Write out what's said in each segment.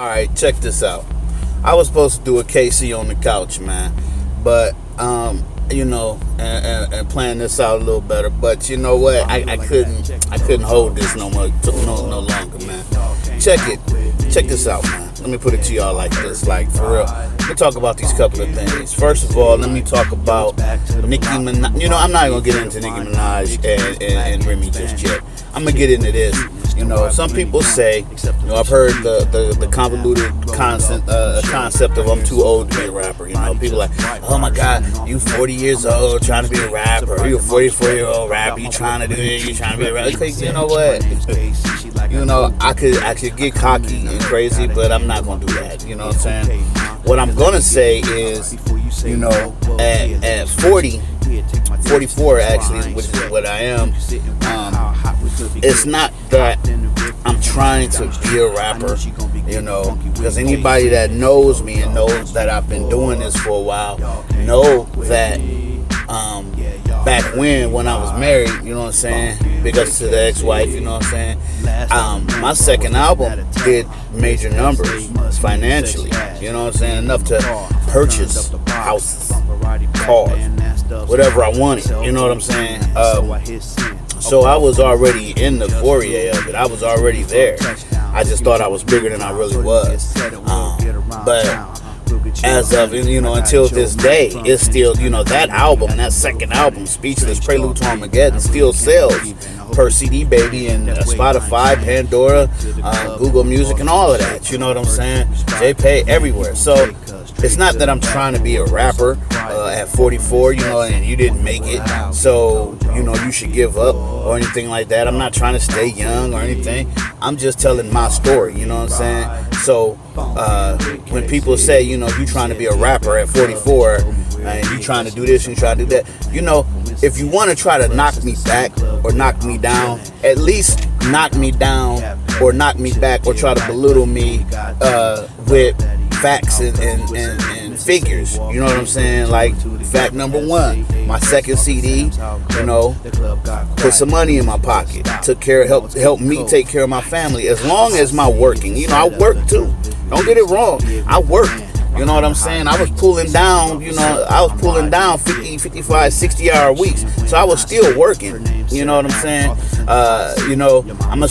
Alright, check this out. I was supposed to do a KC on the couch, man. But, and plan this out a little better. But you know what? I couldn't hold this no more, no longer, man. Check it. Check this out, man. Let me put it to y'all like this, like for real. Let me talk about these couple of things. First of all, let me talk about Nicki Minaj. You know, I'm not gonna get into Nicki Minaj and Remy just yet. I'm gonna get into this. You know, some people say, I've heard the convoluted concept of I'm too old to be a rapper. You know, people like, oh my God, you 40 years old trying to be a rapper. You a 44-year-old rapper. You trying to do it. You trying to be a rapper. You know what? I could get cocky and crazy, but I'm not gonna do that. You know what I'm saying? What I'm gonna say is, at 40, 44 actually, which is what I am. It's not that I'm trying to be a rapper, because anybody that knows me and knows that I've been doing this for a while know that back when I was married, you know what I'm saying, big ups to the ex-wife, you know what I'm saying, my second album did major numbers financially, you know what I'm saying, enough to purchase houses, cars, whatever I wanted, you know what I'm saying. So I was already in the foyer of it. I was already there. I just thought I was bigger than I really was. But as of, until this day, it's still, that album, that second album, Speechless, Prelude to Armageddon, still sells per CD Baby and Spotify, Pandora, Google Music, and all of that. You know what I'm saying? JPay everywhere. So it's not that I'm trying to be a rapper at 44, and you didn't make it, so you should give up or anything like that. I'm not trying to stay young or anything. I'm just telling my story, you know what I'm saying? So when people say, you trying to be a rapper at 44 and you trying to do this and try to do that, if you want to try to knock me back or knock me down, at least knock me down or knock me back or try to belittle me with facts and figures, you know what I'm saying? Like fact number one, my second CD, put some money in my pocket, helped me take care of my family, as long as my working, I work too, don't get it wrong, I work. You know what I'm saying? I was pulling down, 50, 55, 60-hour weeks. So I was still working. You know what I'm saying? I'm gonna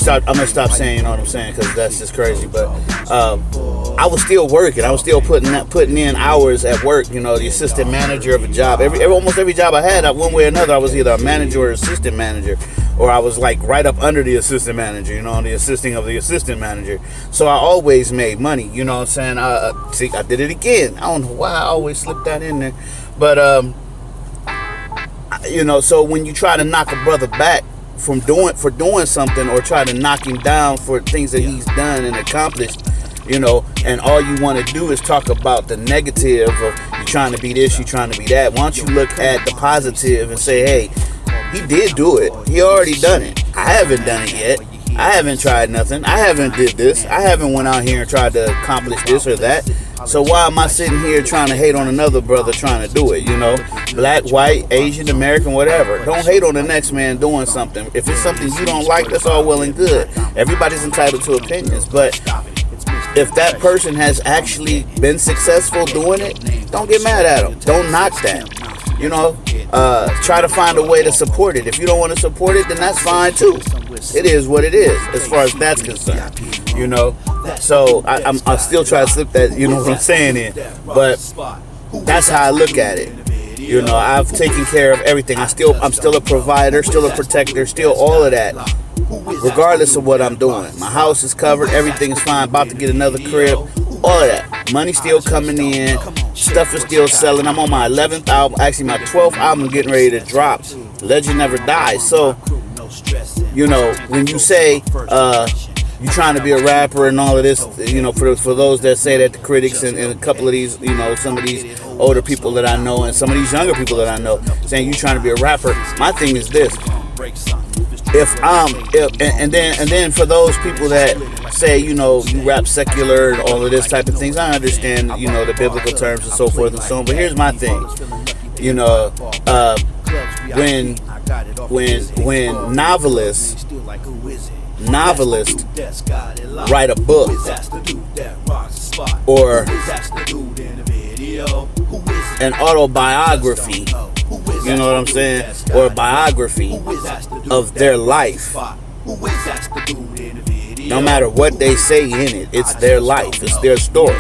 stop saying, you know what I'm saying, because that's just crazy. But I was still working. I was still putting in hours at work. The assistant manager of a job. Almost every job I had, one way or another, I was either a manager or assistant manager. Or I was like right up under the assistant manager, the assisting of the assistant manager. So I always made money, you know what I'm saying? I did it again. I don't know why I always slip that in there. But, so when you try to knock a brother back for doing something, or try to knock him down for things that he's done and accomplished, and all you want to do is talk about the negative of you trying to be this, you trying to be that. Why don't you look at the positive and say, hey, he did do it. He already done it. I haven't done it yet. I haven't tried nothing. I haven't did this. I haven't went out here and tried to accomplish this or that. So why am I sitting here trying to hate on another brother trying to do it, Black, white, Asian, American, whatever. Don't hate on the next man doing something. If it's something you don't like, that's all well and good. Everybody's entitled to opinions. But if that person has actually been successful doing it, don't get mad at them. Don't knock that. Try to find a way to support it. If you don't want to support it, then that's fine too. It is what it is, as far as that's concerned. So I still try to slip that, what I'm saying in. But that's how I look at it. I've taken care of everything. I'm still a provider, still a protector, still all of that. Regardless of what I'm doing. My house is covered, everything is fine, about to get another crib, all of that. Money still coming in, stuff is still selling. I'm on my 11th album, actually my 12th album getting ready to drop. Legend Never Dies. So, when you say you trying to be a rapper and all of this, for those that say that, the critics and a couple of these, some of these older people that I know and some of these younger people that I know saying you trying to be a rapper, my thing is this. And then for those people that say, you rap secular and all of this type of things, I understand, the biblical terms and so forth and so on. But here's my thing, when novelists write a book, or an autobiography, you know what I'm saying, or a biography of their life. No matter what they say in it, it's their life, it's their story.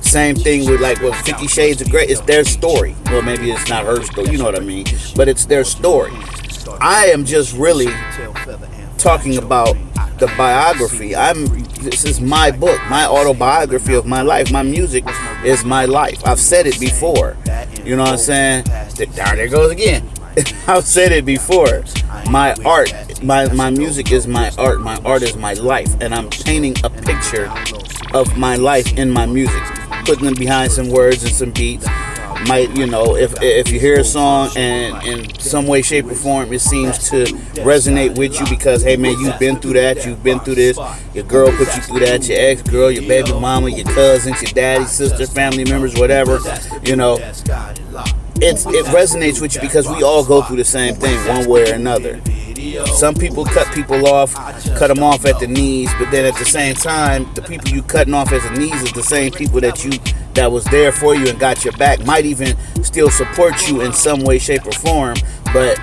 Same thing with like 50 Shades of Grey, it's their story. Well, maybe it's not her story, you know what I mean, but it's their story. I am just really talking about the biography. This is my book, my autobiography of my life. My music is my life. I've said it before. You know what I'm saying? There it goes again. I've said it before. My art, my music is my art. My art is my life, and I'm painting a picture of my life in my music, putting them behind some words and some beats. Might, you know, if you hear a song and in some way, shape, or form it seems to resonate with you because, hey man, you've been through that, you've been through this, your girl put you through that, your ex-girl, your baby mama, your cousins, your daddy, sister, family members, whatever, you know, it resonates with you because we all go through the same thing one way or another. Some people cut people off, cut them off at the knees, but then at the same time, the people you cutting off at the knees is the same people that was there for you and got your back, might even still support you in some way, shape, or form, but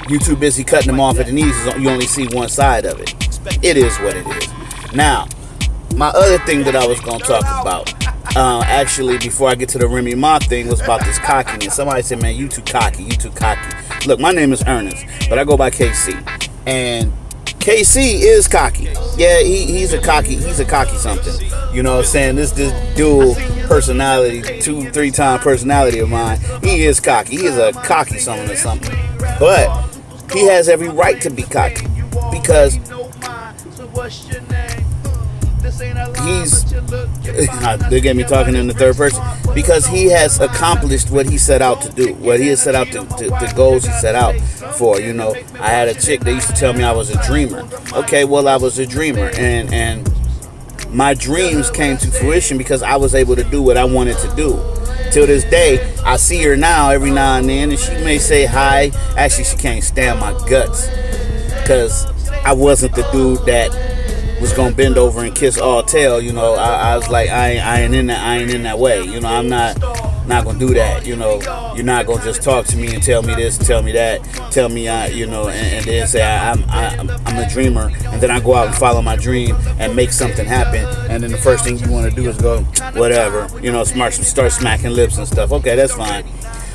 you too busy cutting them off at the knees, you only see one side of it. It is what it is. Now, my other thing that I was going to talk about, actually, before I get to the Remy Ma thing, was about this cockiness. Somebody said, man, you too cocky, you too cocky. Look, my name is Ernest, but I go by KC. And KC is cocky. Yeah, he's a cocky something. You know what I'm saying? This dual personality, 2-3 time personality of mine. He is cocky. He is a cocky something or something. But he has every right to be cocky because they get me talking in the third person, because he has accomplished what he set out to do, what he has set out to the goals he set out for. You know, I had a chick that used to tell me I was a dreamer. Okay, well, I was a dreamer, and my dreams came to fruition because I was able to do what I wanted to do. Till this day, I see her now every now and then, and she may say hi. Actually, she can't stand my guts because I wasn't the dude that was gonna bend over and kiss all tail. You know, I was like, I ain't in that way. You know, I'm not gonna do that. You know, you're not gonna just talk to me and tell me this, tell me that, tell me you know, and then say I'm a dreamer, and then I go out and follow my dream and make something happen, and then the first thing you want to do is go whatever. You know, start smacking lips and stuff. Okay, that's fine.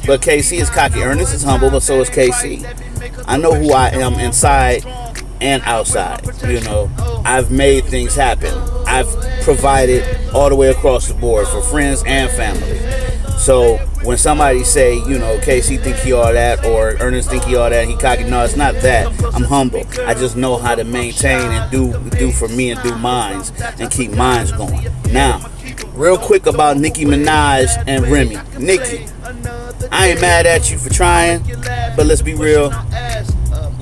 But KC is cocky. Ernest is humble, but so is KC. I know who I am inside and outside. You know, I've made things happen. I've provided all the way across the board for friends and family. So when somebody say, you know, KC think he all that, or Ernest think he all that, he cocky, no, it's not that. I'm humble. I just know how to maintain and do for me and do mines and keep mines going. Now, real quick about Nicki Minaj and Remy. Nikki, I ain't mad at you for trying, but let's be real.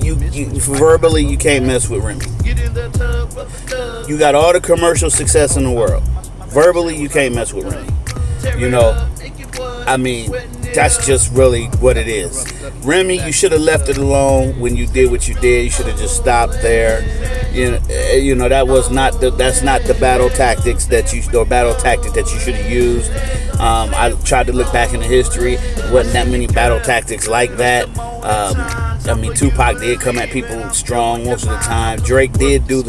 You verbally, you can't mess with Remy. You got all the commercial success in the world. Verbally, you can't mess with Remy. You know, I mean, that's just really what it is. Remy, you should have left it alone when you did what you did. You should have just stopped there. You know that's not the battle tactics that you should have used. I tried to look back into history. There wasn't that many battle tactics like that. I mean, Tupac did come at people strong most of the time. Drake did do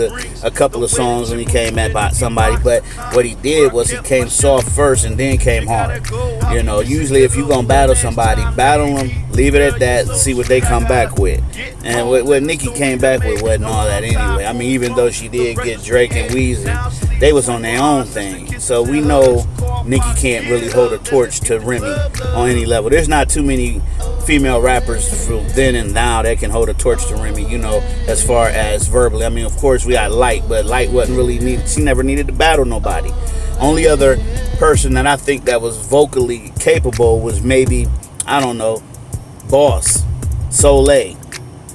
a couple of songs when he came at somebody, but what he did was he came soft first and then came hard. You know, usually if you're going to battle somebody, battle them, leave it at that, see what they come back with. And what Nicki came back with wasn't all that anyway. I mean, even though she did get Drake and Weezy, they was on their own thing. So we know Nicki can't really hold a torch to Remy on any level. There's not too many female rappers from then and now that can hold a torch to Remy, you know, as far as verbally. I mean, of course, we got Light, but Light wasn't really needed. She never needed to battle nobody. Only other person that I think that was vocally capable was maybe, I don't know, Boss, Soleil,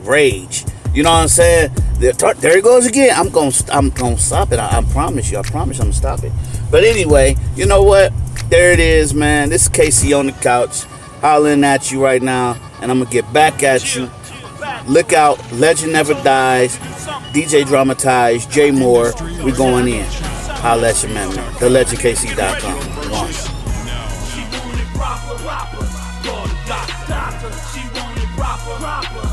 Rage. You know what I'm saying? There it goes again. I'm gonna stop it. I promise you. I promise I'm gonna stop it. But anyway, you know what? There it is, man. This is KC on the couch, hollering at you right now, and I'm gonna get back at you. Look out, Legend Never Dies, DJ Dramatized, J Moore. We going in. Holla at your man, theLegendKC.com. One. She want it proper, proper. God, doctor. She want